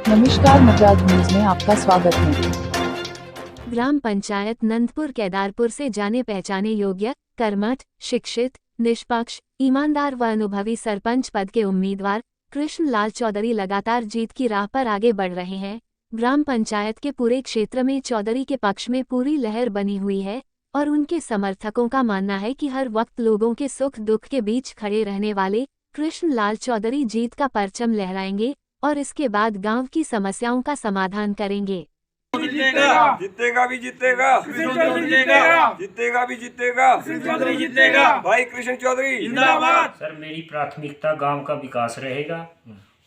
नमस्कार, मजाज न्यूज में आपका स्वागत है। ग्राम पंचायत नंदपुर केदारपुर से जाने पहचाने योग्य, कर्मठ, शिक्षित, निष्पक्ष, ईमानदार व अनुभवी सरपंच पद के उम्मीदवार कृष्ण लाल चौधरी लगातार जीत की राह पर आगे बढ़ रहे हैं। ग्राम पंचायत के पूरे क्षेत्र में चौधरी के पक्ष में पूरी लहर बनी हुई है और उनके समर्थकों का मानना है कि हर वक्त लोगों के सुख दुख के बीच खड़े रहने वाले कृष्ण लाल चौधरी जीत का परचम लहराएंगे और इसके बाद गांव की समस्याओं का समाधान करेंगे। जीतेगा, जीतेगा भी जीतेगा, जीतेगा भी जीतेगा, चौधरी जीतेगा, भाई कृष्ण चौधरी जिंदाबाद। सर, मेरी प्राथमिकता गांव का विकास रहेगा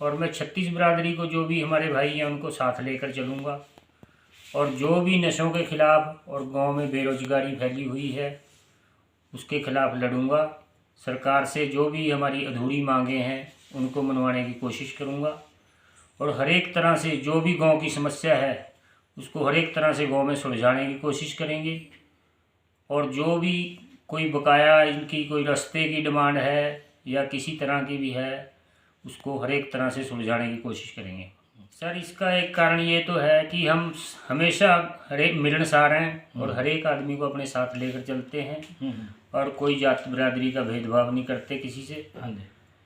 और मैं 36 बिरादरी को जो भी हमारे भाई हैं उनको साथ लेकर चलूँगा और जो भी नशों के खिलाफ और गांव में बेरोजगारी फैली हुई है उसके खिलाफ लड़ूंगा। सरकार से जो भी हमारी अधूरी मांगे हैं उनको मनवाने की कोशिश करूंगा और हर एक तरह से जो भी गांव की समस्या है उसको हर एक तरह से गांव में सुलझाने की कोशिश करेंगे और जो भी कोई बकाया इनकी कोई रास्ते की डिमांड है या किसी तरह की भी है उसको हर एक तरह से सुलझाने की कोशिश करेंगे। सर, इसका एक कारण ये तो है कि हम हमेशा हर एक मिलनसार हैं और हर एक आदमी को अपने साथ लेकर चलते हैं और कोई जात बिरादरी का भेदभाव नहीं करते किसी से।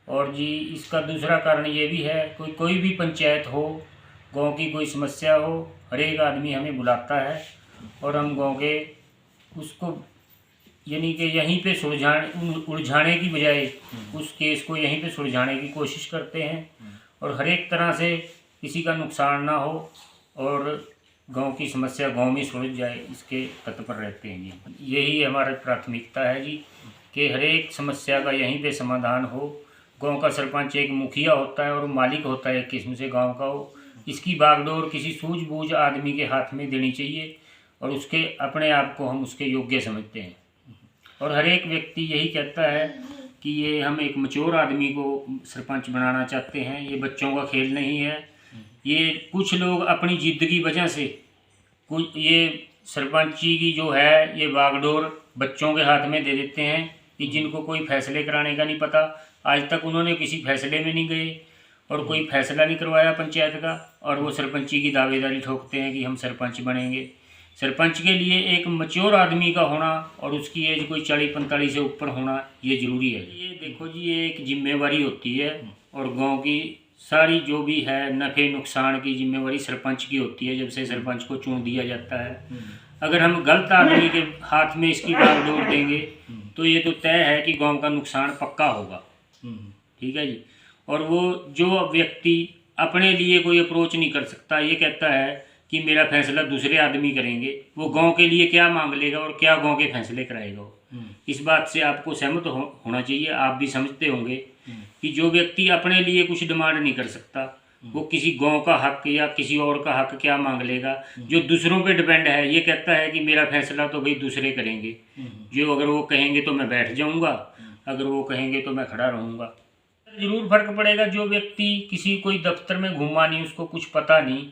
और जी, इसका दूसरा कारण ये भी है कोई भी पंचायत हो, गांव की कोई समस्या हो, हर एक आदमी हमें बुलाता है और हम गांव के उसको यानी कि यहीं पे उलझाने की बजाय उस केस को यहीं पे सुलझाने की कोशिश करते हैं और हर एक तरह से किसी का नुकसान ना हो और गांव की समस्या गांव में सुलझ जाए, इसके तत्पर रहते हैं जी। यही हमारी प्राथमिकता है जी कि हर एक समस्या का यहीं पे समाधान हो। गांव का सरपंच एक मुखिया होता है और मालिक होता है एक किस्म से गांव का हो। इसकी बागडोर किसी सूझबूझ आदमी के हाथ में देनी चाहिए और उसके अपने आप को हम उसके योग्य समझते हैं और हर एक व्यक्ति यही कहता है कि ये हम एक मैच्योर आदमी को सरपंच बनाना चाहते हैं। ये बच्चों का खेल नहीं है। ये कुछ लोग अपनी जिद की वजह से कुछ ये सरपंची की जो है ये बागडोर बच्चों के हाथ में दे देते हैं कि जिनको कोई फैसले कराने का नहीं पता। आज तक उन्होंने किसी फैसले में नहीं गए और कोई फैसला नहीं करवाया पंचायत का और वो सरपंची की दावेदारी ठोकते हैं कि हम सरपंच बनेंगे। सरपंच के लिए एक मैच्योर आदमी का होना और उसकी एज कोई 40-45 से ऊपर होना ये ज़रूरी है। ये देखो जी, ये एक जिम्मेवारी होती है और गांव की सारी जो भी है नफ़े नुकसान की जिम्मेवारी सरपंच की होती है जब से सरपंच को चुन दिया जाता है। अगर हम गलत आदमी के हाथ में इसकी बागडोर देंगे तो ये तो तय है कि गांव का नुकसान पक्का होगा। ठीक है जी। और वो जो व्यक्ति अपने लिए कोई अप्रोच नहीं कर सकता, ये कहता है कि मेरा फैसला दूसरे आदमी करेंगे, वो गांव के लिए क्या मांग लेगा और क्या गांव के फैसले कराएगा। इस बात से आपको सहमत होना चाहिए। आप भी समझते होंगे कि जो व्यक्ति अपने लिए कुछ डिमांड नहीं कर सकता वो किसी गांव का हक या किसी और का हक क्या मांग लेगा। जो दूसरों पे डिपेंड है ये कहता है कि मेरा फैसला तो भाई दूसरे करेंगे, जो अगर वो कहेंगे तो मैं बैठ जाऊंगा, अगर वो कहेंगे तो मैं खड़ा रहूँगा। जरूर फर्क पड़ेगा। जो व्यक्ति किसी कोई दफ्तर में घूमा नहीं, उसको कुछ पता नहीं,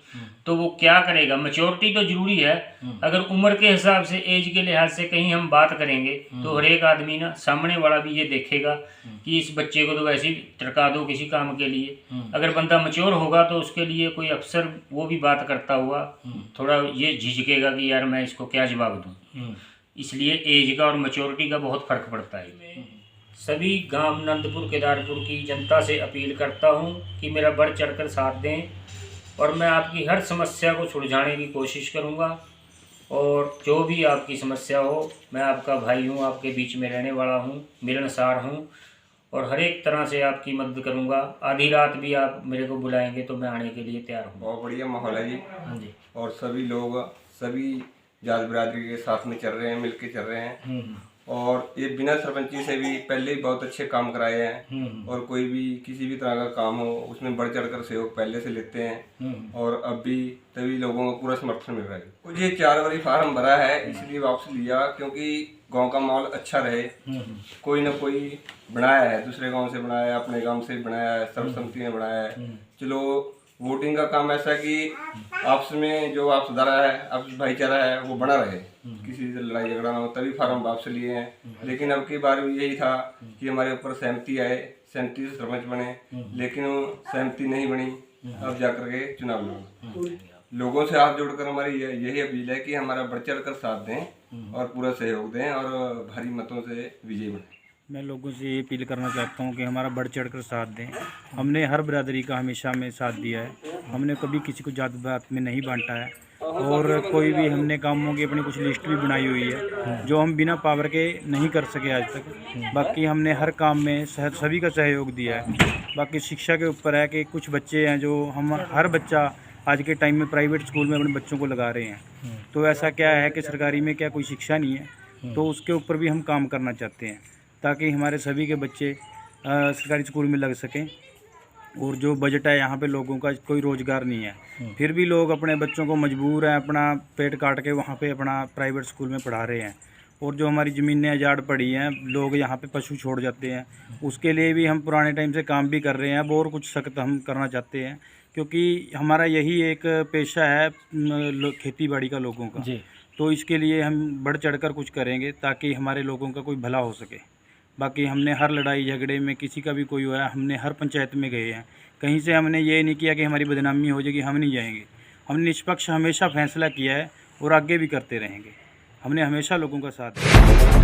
तो वो क्या करेगा। मैच्योरिटी तो जरूरी है। अगर उम्र के हिसाब से एज के लिहाज से कहीं हम बात करेंगे तो हर एक आदमी ना सामने वाला भी ये देखेगा कि इस बच्चे को तो वैसे ही टरका दो किसी काम के लिए। अगर बंदा मैच्योर होगा तो उसके लिए कोई अफसर वो भी बात करता हुआ थोड़ा ये झिझकेगा कि यार मैं इसको क्या जवाब दूँ। इसलिए एज का और मैच्योरिटी का बहुत फर्क पड़ता है। सभी गांव नंदपुर केदारपुर की जनता से अपील करता हूं कि मेरा बढ़ चढ़कर साथ दें और मैं आपकी हर समस्या को सुलझाने की कोशिश करूंगा और जो भी आपकी समस्या हो मैं आपका भाई हूं, आपके बीच में रहने वाला हूं, मिलनसार हूं और हर एक तरह से आपकी मदद करूंगा। आधी रात भी आप मेरे को बुलाएंगे तो मैं आने के लिए तैयार हूँ। बहुत बढ़िया माहौल है जी। हाँ जी। और सभी लोग सभी जात बिरादरी के साथ में चल रहे हैं, मिलके चल रहे हैं और ये बिना सरपंची से भी पहले ही बहुत अच्छे काम कराए हैं और कोई भी किसी भी तरह का काम हो उसमें बढ़ चढ़कर सहयोग पहले से लेते हैं और अब भी सभी लोगों को पूरा समर्थन मिल रहा है। कुछ ये 4 बारी फार्म भरा है इसलिए वापस लिया क्योंकि गांव का माहौल अच्छा रहे। कोई ना कोई बनाया है, दूसरे गांव से बनाया है, अपने गांव से बनाया है, सर्वसम्मति में बनाया है। चलो वोटिंग का काम ऐसा कि आपस में जो आपस धारा है, आपस भाईचारा है वो बना रहे, किसी से लड़ाई झगड़ा ना हो, तभी फार्म वापस लिए हैं। लेकिन अब की बार भी यही था कि हमारे ऊपर सहमति आए, सहमति से सरपंच बने, लेकिन वो सहमति नहीं बनी अब जाकर के चुनाव लड़ेंगे। लोगों से हाथ जोड़कर हमारी यही अपील है कि हमारा बढ़ चढ़ कर साथ दें और पूरा सहयोग दें और भारी मतों से विजयी बने। मैं लोगों से ये अपील करना चाहता हूँ कि हमारा बढ़ चढ़ कर साथ दें। हमने हर बिरादरी का हमेशा में साथ दिया है, हमने कभी किसी को जात पात में नहीं बांटा है और कोई भी हमने कामों की अपनी कुछ लिस्ट भी बनाई हुई है जो हम बिना पावर के नहीं कर सके आज तक। बाकी हमने हर काम में सभी का सहयोग दिया है। बाकी शिक्षा के ऊपर है कि कुछ बच्चे हैं जो हम हर बच्चा आज के टाइम में प्राइवेट स्कूल में अपने बच्चों को लगा रहे हैं, तो ऐसा क्या है कि सरकारी में क्या कोई शिक्षा नहीं है, तो उसके ऊपर भी हम काम करना चाहते हैं ताकि हमारे सभी के बच्चे सरकारी स्कूल में लग सकें। और जो बजट है यहाँ पे लोगों का कोई रोज़गार नहीं है, फिर भी लोग अपने बच्चों को मजबूर हैं अपना पेट काट के वहाँ पे अपना प्राइवेट स्कूल में पढ़ा रहे हैं। और जो हमारी ज़मीनें आजाद पड़ी हैं, लोग यहाँ पे पशु छोड़ जाते हैं, उसके लिए भी हम पुराने टाइम से काम भी कर रहे हैं। अब और कुछ सख्त हम करना चाहते हैं क्योंकि हमारा यही एक पेशा है खेती बाड़ी का लोगों का जी। तो इसके लिए हम बढ़ चढ़ कर कुछ करेंगे ताकि हमारे लोगों का कोई भला हो सके। बाकी हमने हर लड़ाई झगड़े में किसी का भी कोई हुआ है, हमने हर पंचायत में गए हैं, कहीं से हमने ये नहीं किया कि हमारी बदनामी हो जाएगी, हम नहीं जाएंगे। हमने निष्पक्ष हमेशा फैसला किया है और आगे भी करते रहेंगे। हमने हमेशा लोगों का साथ दिया।